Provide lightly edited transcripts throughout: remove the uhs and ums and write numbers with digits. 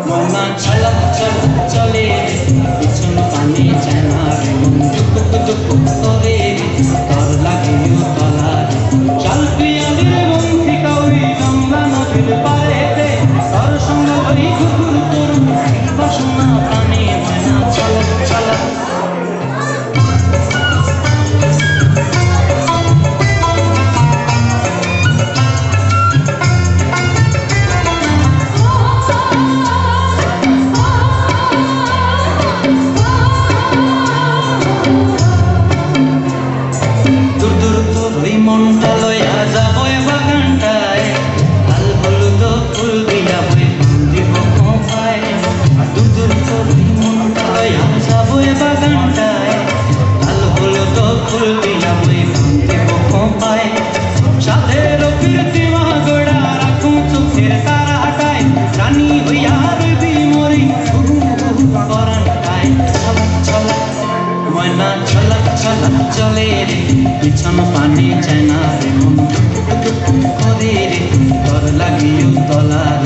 ময়না ছলক ছলক চলে পিছন পানে চেনা রে মন দুপুক দুপুক করে তর লাগে তলা চাল পিয়ালির বন্ধি কাউরি গঙ্গা নদীর পারেতে তর সঙ্গ হই ঘুঘুর করুন বাসনা প্রাণে ময়না ছলক ছলক মনটা লয়া যাব বাগানটায় লাল হলুদ ফুল দিয়া বই দিব খোঁপায় দূর দূর করে মনটা লয়া যাব বাগানটায় লাল হলুদ ফুল দিয়া বই দিব খোঁপায় সাধের কীর্তি মহাগড়া রাখুন চোখের তারাটায় রানী হইয়া রবি মরি পরানটায় ছলক ছলক ময়না ছলক ছলক চলে রে পিছন পানে চেনা রে মন করে রে তর লাগিও তলার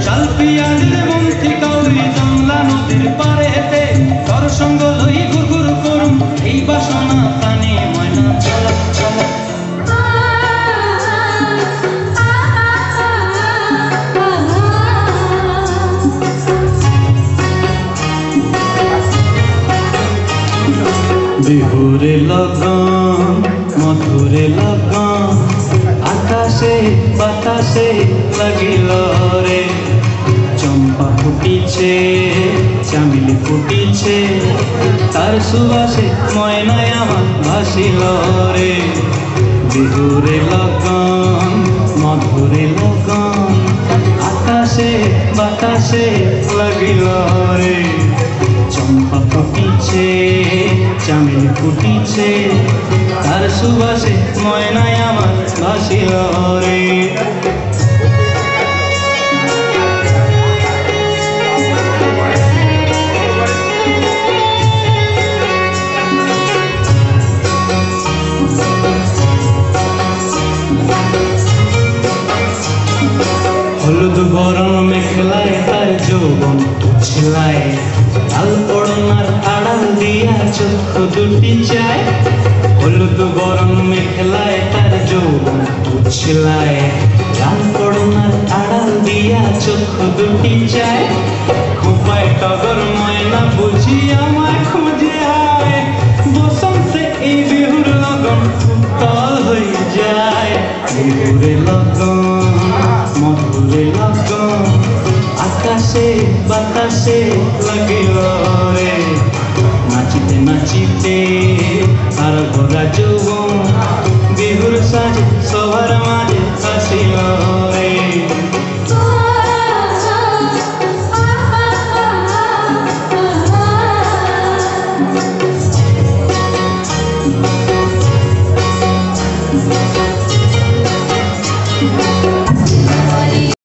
শাল পিয়ালির বন্ধি কাউরি জংলা নদীর পারেতে তর সঙ্গ লই ঘুরঘুর করুম এই বাসনা প্রাণে ময়না ছলক ছলক বিহুরে লগন মধুরে লগন আকাশে বাতাসে লাগিল রে চম্পা ফুটিছে চামেলি ফুটিছে তার সুবাসে ময়নায় আমার ভাসিল রে বিহুরে লগন মধুরে লগন আকাশে বাতাসে লাগিল রে চম্পা ফুটিছে চামেলি ফুটিছে তার সুবাসে ময়নায় আমার ভাসিল রে হলুদ বরণ মেখলায় তার যৌবন ছিলায় লাল ওড়নার আড়াল দিয়া চক্ষু দুটি চায় হলুদ বরণ মেখলায় তার যৌবন ছিলায় লাল ওড়নার আড়াল দিয়া চক্ষু দুটি চায় খোপায় টগর ময়না বুঝি আমায় খুঁজে আয় বসন্তে এই বিহুর লগন উত্তল হয়ে যায় বিহুরে লগন মধুরে লগন আকাশে বাতাসে লাগিল রে নাচিতে নাচিতে আর ভরা যৌবন